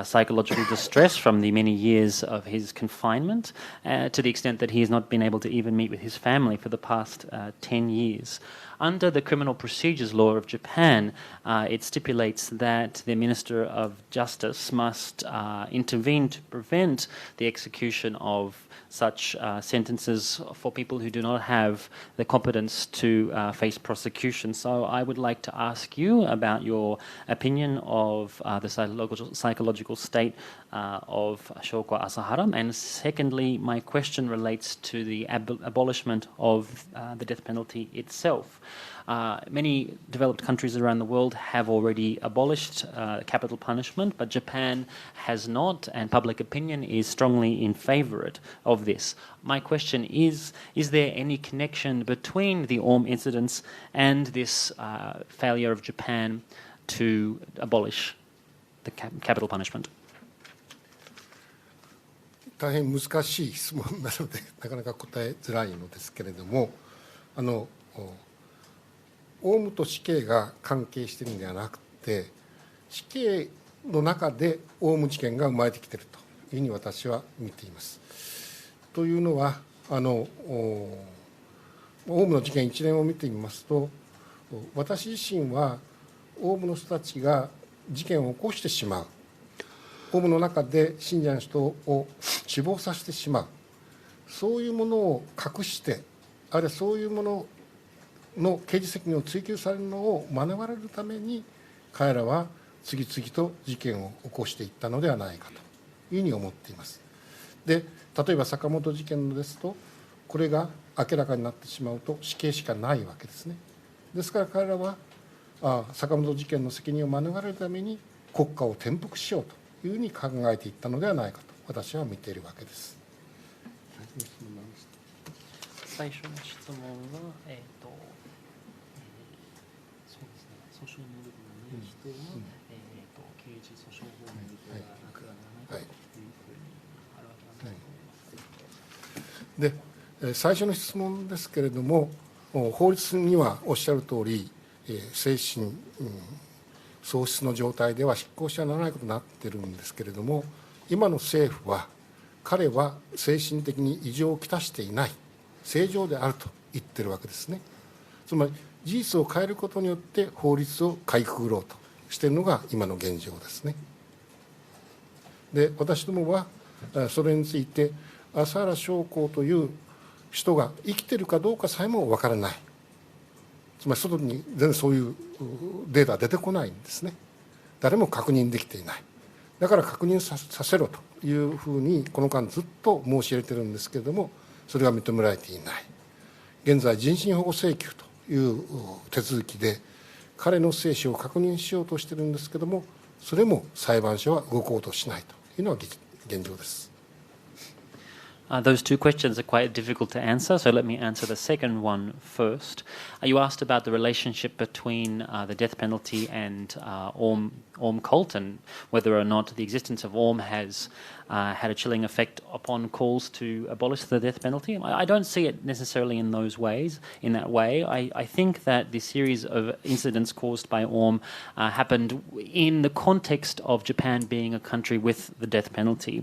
psychological distress from the many years of his confinement, to the extent that he has not been able to even meet with his family for the past 10 years. Under the criminal procedures law of Japan, it stipulates that the Minister of Justice must intervene to prevent the execution of such sentences for people who do not have the competence to face prosecution. So I would like to ask you about your opinion of the psychological state of Shoko Asahara. And secondly, my question relates to the abolishment of the death penalty itself. Many developed countries around the world have already abolished capital punishment, but Japan has not, and public opinion is strongly in favor of this. My question is there any connection between the Aum incidents and this failure of Japan to abolish the capital punishment? 大変難しい質問なのでなかなか答えづらいのですけれども、オウムと死刑が関係しているのではなくて、死刑の中でオウム事件が生まれてきているというふうに私は見ています。というのはオウムの事件一連を見てみますと、私自身はオウムの人たちが事件を起こしてしまう、オウムの中で信者の人を死亡させてしまう、そういうものを隠して、あるいはそういうものの刑事責任を追及されるのを免れるために彼らは次々と事件を起こしていったのではないかというふうに思っています。で、例えば坂本事件ですと、これが明らかになってしまうと死刑しかないわけですね。ですから彼らは坂本事件の責任を免れるために国家を転覆しようというふうに考えていったのではないかと私は見ているわけです。最初の質問は、そうですね、訴訟能力のない人は、刑事訴訟法の影響がなくならないというふうにあるわけだと思います。で、最初の質問ですけれども、法律にはおっしゃる通り、精神喪失の状態では執行してはならないことになっているんですけれども、今の政府は彼は精神的に異常をきたしていない、正常であると言っているわけですね。つまり事実を変えることによって法律をかいくぐろうとしているのが今の現状ですね。で、私どもはそれについて麻原彰晃という人が生きているかどうかさえも分からない、つまり外に全然そういうデータは出てこないんですね。誰も確認できていない。だから確認させろというふうにこの間ずっと申し入れているんですけれども、それが認められていない。現在人身保護請求という手続きで彼の生死を確認しようとしているんですけれども、それも裁判所は動こうとしないというのが現状です。Those two questions are quite difficult to answer, so let me answer the second one first. You asked about the relationship between the death penalty and Aum cult, and whether or not the existence of Aum has had a chilling effect upon calls to abolish the death penalty. I don't see it necessarily in that way. I think that the series of incidents caused by Aum happened in the context of Japan being a country with the death penalty.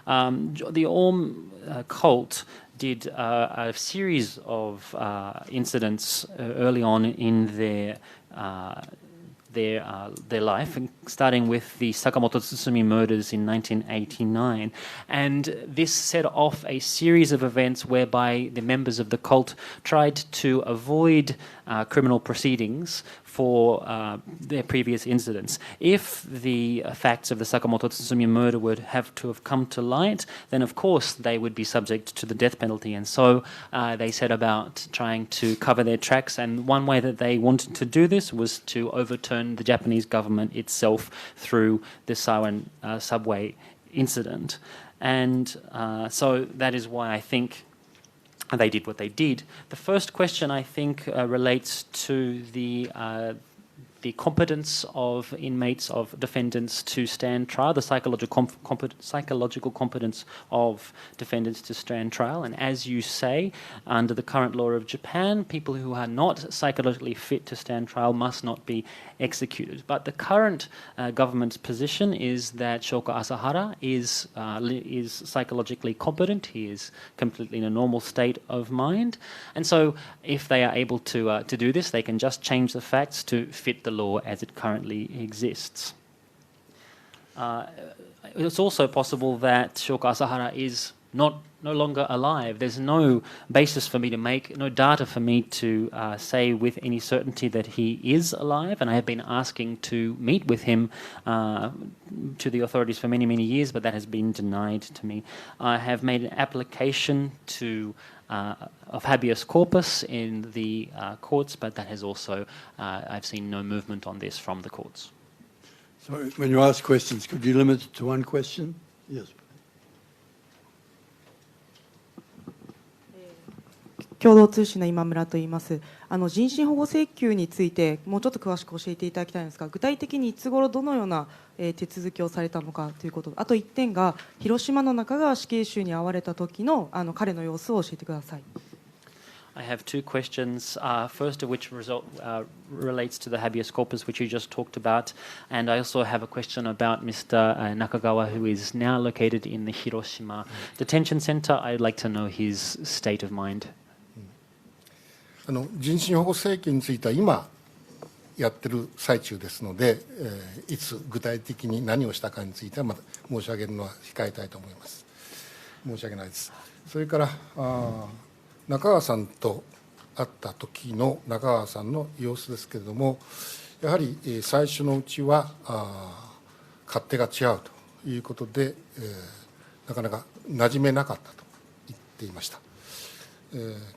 The Aum cult did a series of incidents early on in their life, starting with the Sakamoto Tsutsumi murders in 1989. And this set off a series of events whereby the members of the cult tried to avoid criminal proceedings for their previous incidents. If the facts of the Sakamoto Tsutsumi murder would have to have come to light, then of course they would be subject to the death penalty. And so they set about trying to cover their tracks. And one way that they wanted to do this was to overturn the Japanese government itself through the Saiwan subway incident. And so that is why I think they did what they did. The first question, I think, relates to the competence of inmates, of defendants to stand trial, the psychological competence of defendants to stand trial. And as you say, under the current law of Japan, people who are not psychologically fit to stand trial must not be executed. But the current government's position is that Shoko Asahara is psychologically competent. He is completely in a normal state of mind. And so if they are able to do this, they can just change the facts to fit the law as it currently exists. It's also possible that Shoko Asahara is no longer alive. There's no basis for me to make, no data for me to say with any certainty that he is alive, and I have been asking to meet with him to the authorities for many, many years, but that has been denied to me. I have made an application of habeas corpus in the courts, but that has also, I've seen no movement on this from the courts. So when you ask questions, could you limit it to one question? Yes. 共同通信の今村と言います。人身保護請求についてもうちょっと詳しく教えていただきたいんですが、具体的にいつ頃どのような手続きをされたのかということ、あと1点が広島の中川死刑囚に遭われた時の彼の様子を教えてください。I have two questions, first of which relates to the habeas corpus, which you just talked about, and I also have a question about Mr. Nakagawa, who is now located in the Hiroshima detention center. I'd like to know his state of mind. 人身保護請求については今やってる最中ですので、いつ具体的に何をしたかについてはまだ申し上げるのは控えたいと思います。申し訳ないです。それから中川さんと会った時の中川さんの様子ですけれども、やはり最初のうちは勝手が違うということで、なかなか馴染めなかったと言っていました。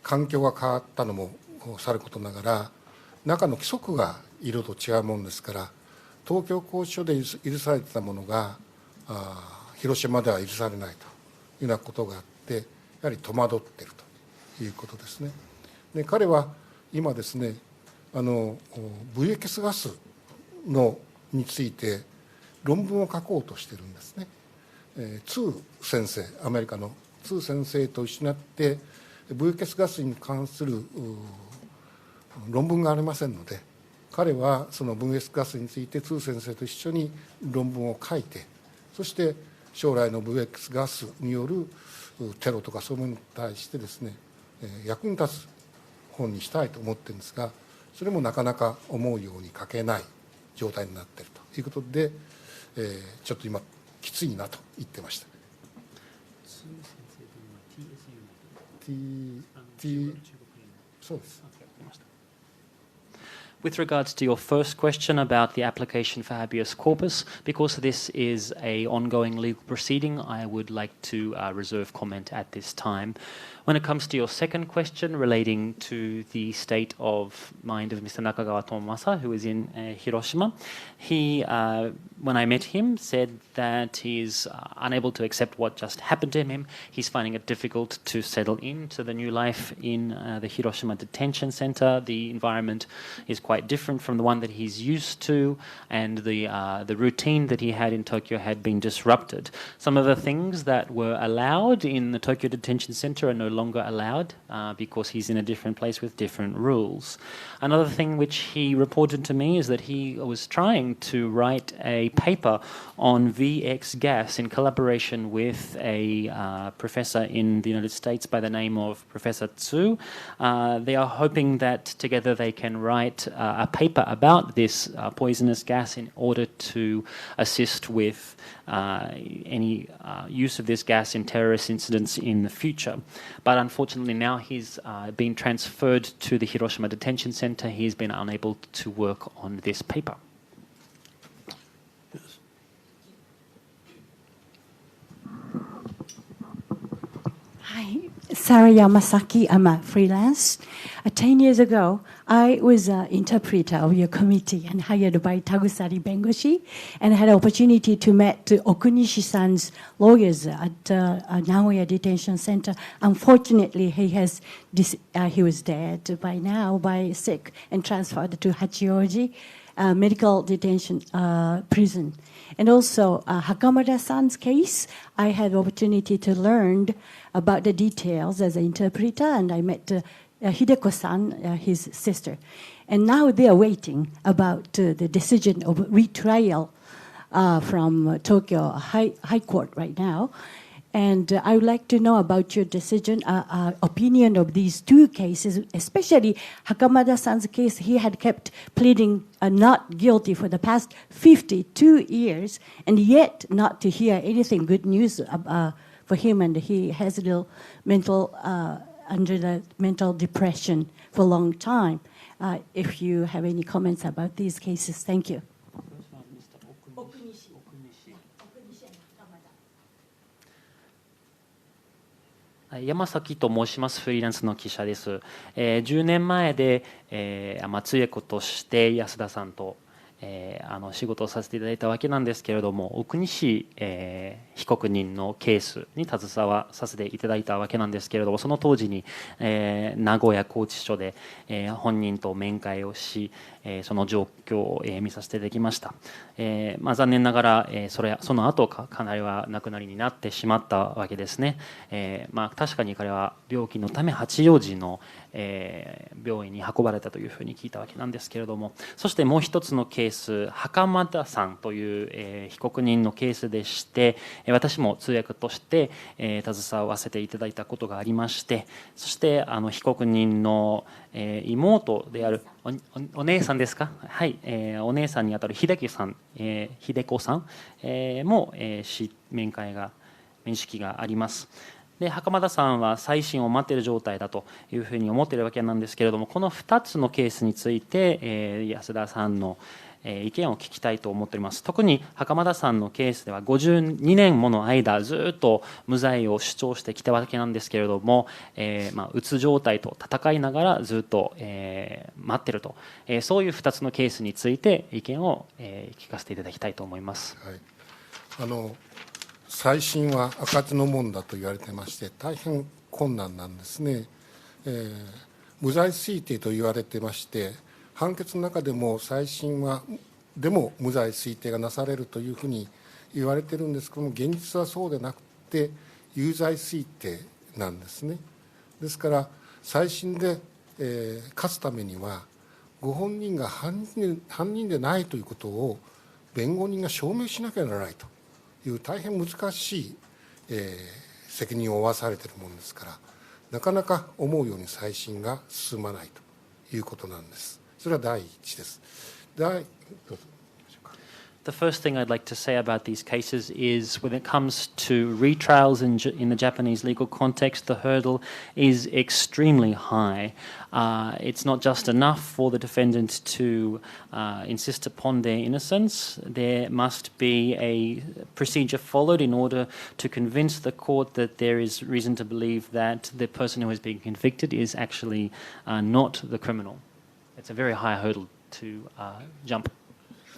環境が変わったのもさることながら、中の規則が色と違うものですから、東京拘置所で許されていたものが広島では許されないというようなことがあって、やはり戸惑っているということですね。で彼は今ですね、VX ガスについて論文を書こうとしているんですね。ツー先生、アメリカのツー先生と一緒になって VX ガスに関する論文がありませんので、彼はその VX ガスについてツー先生と一緒に論文を書いて、そして将来の VX ガスによるテロとかそういうものに対してですね、役に立つ本にしたいと思ってるんですが、それもなかなか思うように書けない状態になっているということで、ちょっと今きついなと言ってました。そうです。With regards to your first question about the application for habeas corpus, because this is an ongoing legal proceeding, I would like to reserve comment at this time. When it comes to your second question relating to the state of mind of Mr. Nakagawa Tomasa, who is in Hiroshima, he, when I met him, said that he's unable to accept what just happened to him. He's finding it difficult to settle into the new life in the Hiroshima detention center. The environment is quite different from the one that he's used to, and the routine that he had in Tokyo had been disrupted. Some of the things that were allowed in the Tokyo detention center are no longer allowed because he's in a different place with different rules. Another thing which he reported to me is that he was trying to write a paper on VX gas in collaboration with a professor in the United States by the name of Professor Tsu. They are hoping that together they can write a paper about this poisonous gas in order to assist with any use of this gas in terrorist incidents in the future. But unfortunately now he's been transferred to the Hiroshima detention center. He's been unable to work on this paper. Hi, Sarah Yamasaki. I'm a freelance. 10 years ago, I was an interpreter of your committee and hired by Tagusari Bengoshi, and had an opportunity to meet Okunishi-san's lawyers at Nagoya Detention Center. Unfortunately, he was dead by now, sick, and transferred to Hachioji medical detention prison. And also, Hakamada-san's case, I had the opportunity to learn about the details as an interpreter, and I met Hideko-san, his sister. And now they are waiting about the decision of retrial from Tokyo High Court right now. And I would like to know about your decision, opinion of these two cases, especially Hakamada-san's case. He had kept pleading not guilty for the past 52 years, and yet not to hear anything good news for him, and he has a little under the mental depression for a long time. If you have any comments about these cases, thank you. Yamasaki と申します。フリーランスの記者です。10年前で、通訳として安田さんと、仕事をさせていただいたわけなんですけれども、奥西、被告人のケースに携わさせていただいたわけなんですけれども、その当時に、名古屋拘置所で、本人と面会をし、その状況を、見させていただきました。残念ながら、その後かなりは亡くなりになってしまったわけですね。確かに彼は病気のため八王子の、病院に運ばれたというふうに聞いたわけなんですけれども、そしてもう一つのケース、袴田さんという、被告人のケースでして、私も通訳として、携わせていただいたことがありまして、そして被告人の、妹であるお姉さんですか、はい、お姉さんにあたる秀子さん、も、面識があります。で袴田さんは再審を待っている状態だというふうに思っているわけなんですけれども、この2つのケースについて、安田さんの、意見を聞きたいと思っております。特に袴田さんのケースでは52年もの間ずっと無罪を主張してきたわけなんですけれども、うつ状態と戦いながらずっと、待っていると、そういう2つのケースについて意見を、聞かせていただきたいと思います。はい、再審は開かずの門だと言われてまして大変困難なんですね。無罪推定と言われてまして判決の中でも再審はでも無罪推定がなされるというふうに言われてるんですけども、現実はそうでなくて有罪推定なんですね。ですから再審で、勝つためにはご本人が犯人でないということを弁護人が証明しなきゃならないという大変難しい、責任を負わされているものですから、なかなか思うように再審が進まないということなんです。それは第一です。The first thing I'd like to say about these cases is when it comes to retrials in the Japanese legal context, the hurdle is extremely high. It's not just enough for the defendant to insist upon their innocence. There must be a procedure followed in order to convince the court that there is reason to believe that the person who is being convicted is actually not the criminal. It's a very high hurdle to jump.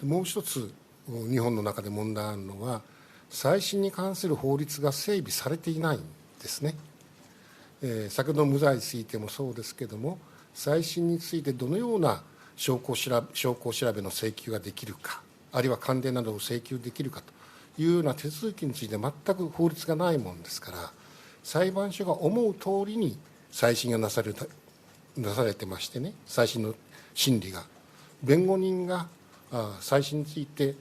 もう一つ日本の中で問題あるのは再審に関する法律が整備されていないんですね。先ほどの無罪推定もそうですけれども、再審についてどのような証拠調べの請求ができるか、あるいは鑑定などを請求できるかというような手続きについて全く法律がないものですから、裁判所が思う通りに再審がなされてましてね、再審の審理が弁護人が再審について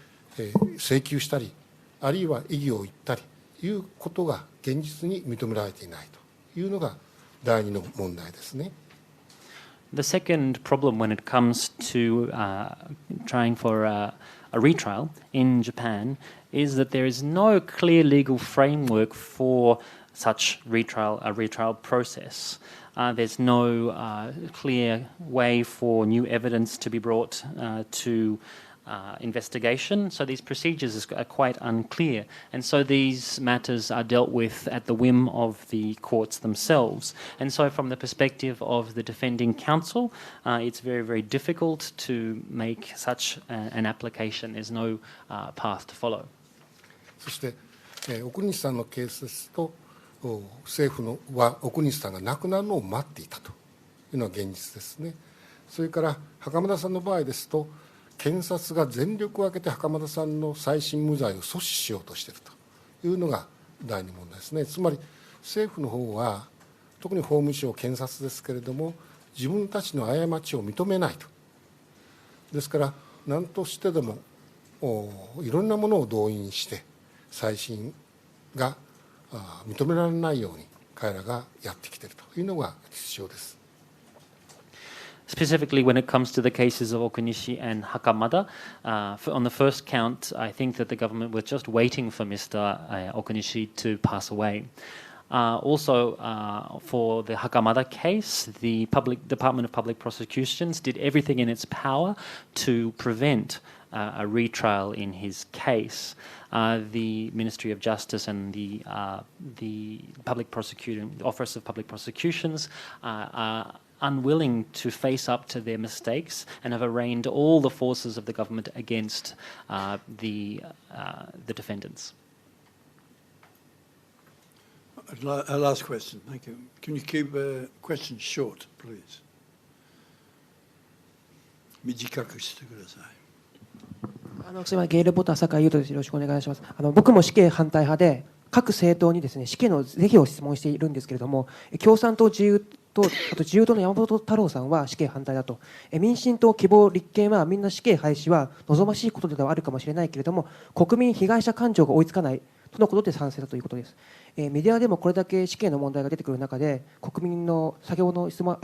請求したり、あるいは異議を言ったりいうことが現実に認められていないというのが第二の問題ですね。The second problem when it comes to trying for a retrial in Japan is that there is no clear legal framework for such a retrial process. There's no clear way for new evidence to be brought to investigation, so these procedures are quite unclear, and so these matters are dealt with at the whim of the courts themselves. And so from the perspective of the defending counsel, it's very, very difficult to make such an application. There's no path to follow. そして、奥西さんのケースですと政府は奥西さんが亡くなるのを待っていたというのが現実ですね。それから袴田さんの場合ですと検察が全力を挙げて袴田さんの再審無罪を阻止しようとしているというのが第二問題ですね。つまり政府の方は特に法務省検察ですけれども自分たちの過ちを認めないと。ですから何としてでもいろんなものを動員して再審が認められないように彼らがやってきているというのが必要です。Specifically, when it comes to the cases of Okunishi and Hakamada, on the first count, I think that the government was just waiting for Mr. Okunishi to pass away. Also, for the Hakamada case, the Department of Public Prosecutions did everything in its power to prevent a retrial in his case. The Ministry of Justice and the Office of Public Prosecutions are unwilling to face up to their mistakes and have arraigned all the forces of the government against the defendants. Last question. Thank you. Can you keep questions short, please? 短くしてください。すみません、ゲイレポーター酒井優斗です。よろしくお願いします。僕も死刑反対派で各政党にですね死刑の是非を質問しているんですけれども、共産党、自由党、あと自由党の山本太郎さんは死刑反対だと、民進党、希望、立憲はみんな死刑廃止は望ましいことではあるかもしれないけれども国民被害者感情が追いつかないとのことで賛成だということです。メディアでもこれだけ死刑の問題が出てくる中で国民の先ほどの質問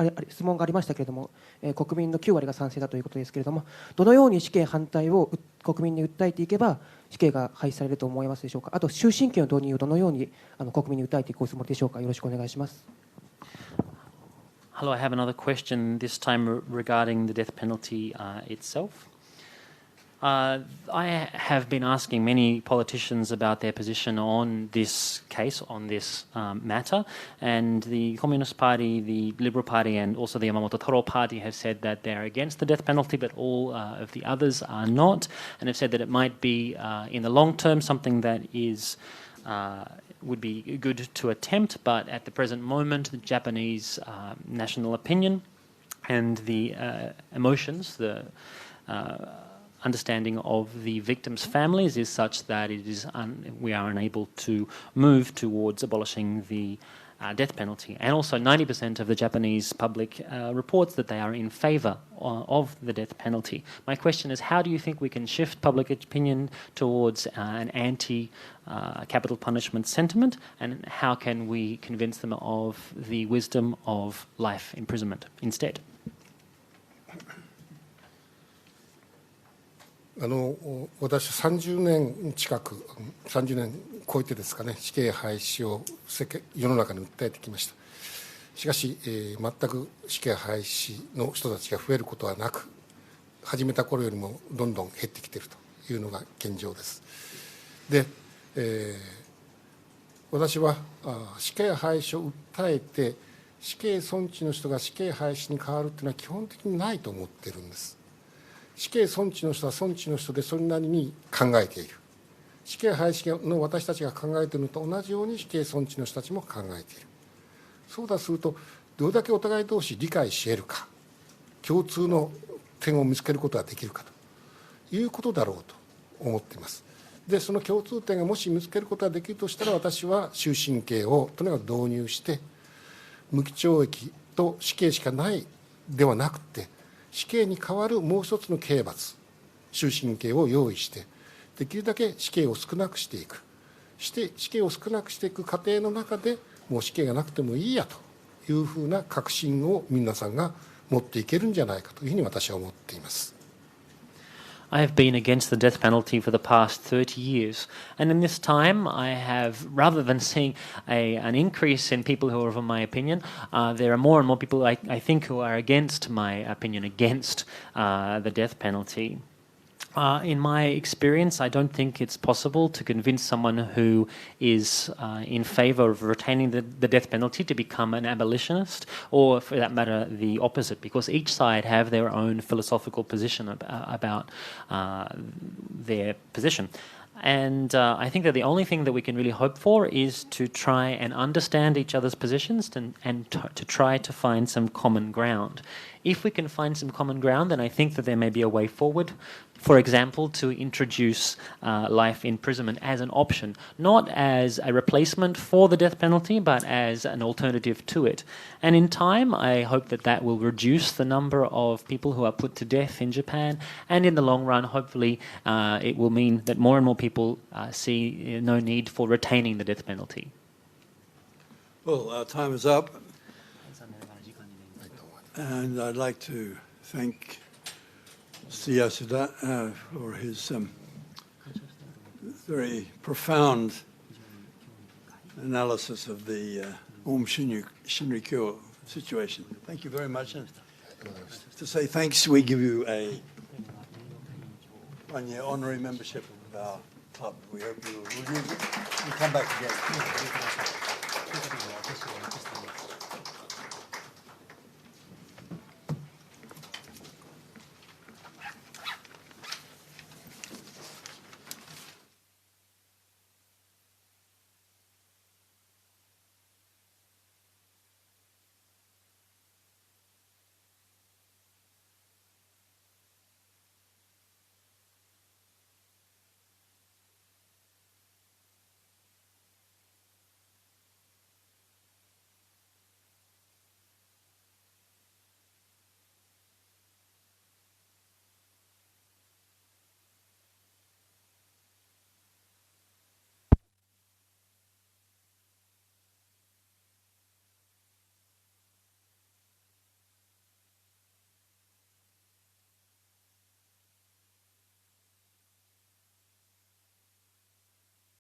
がありましたけれども、国民の9割が賛成だということですけれども、どのように死刑反対を国民に訴えていけば死刑が廃止されると思いますでしょうか。あと終身刑の導入をどのように国民に訴えていくおつもりでしょうか。よろしくお願いします。Hello, I have another question, this time regarding the death penalty itself. I have been asking many politicians about their position on this case, on this matter, and the Communist Party, the Liberal Party, and also the Yamamoto Taro Party have said that they're against the death penalty, but all of the others are not, and have said that it might be, in the long term, something that is would be good to attempt, but at the present moment, the Japanese national opinion and the emotions, the understanding of the victims' families is such that it is we are unable to move towards abolishing the death penalty. And also 90% of the Japanese public reports that they are in favour of the death penalty. My question is, how do you think we can shift public opinion towards an anti-capital punishment sentiment, and how can we convince them of the wisdom of life imprisonment instead? 私30年近く30年超えてですかね、死刑廃止を世の中に訴えてきました。しかし、全く死刑廃止の人たちが増えることはなく、始めた頃よりもどんどん減ってきているというのが現状です。で、私は死刑廃止を訴えて死刑存置の人が死刑廃止に変わるというのは基本的にないと思っているんです。死刑存置の人は存置の人でそれなりに考えている。死刑廃止の私たちが考えているのと同じように死刑存置の人たちも考えている。そうだするとどれだけお互い同士理解し得るか、共通の点を見つけることができるかということだろうと思っています。でその共通点がもし見つけることができるとしたら、私は終身刑をとにかく導入して無期懲役と死刑しかないではなくて、死刑に代わるもう一つの刑罰、終身刑を用意して、できるだけ死刑を少なくしていく、死刑を少なくしていく過程の中で、もう死刑がなくてもいいやというふうな確信を皆さんが持っていけるんじゃないかというふうに私は思っています。I have been against the death penalty for the past 30 years. And in this time, I have, rather than seeing an increase in people who are of my opinion, there are more and more people, I think, who are against my opinion, against the death penalty. In my experience, I don't think it's possible to convince someone who is in favour of retaining the death penalty to become an abolitionist, or for that matter, the opposite, because each side have their own philosophical position about their position. And I think that the only thing that we can really hope for is to try and understand each other's positions and to try to find some common ground. If we can find some common ground, then I think that there may be a way forward. For example, to introduce life imprisonment as an option, not as a replacement for the death penalty, but as an alternative to it. And in time, I hope that that will reduce the number of people who are put to death in Japan. And in the long run, hopefully, it will mean that more and more people see no need for retaining the death penalty. Well, our time is up. And I'd like to thank Mr. Yasuda for his very profound analysis of the Oum Shinrikyo situation. Thank you very much. And to say thanks, we give you a one-year honorary membership of our club. We hope you will come back again.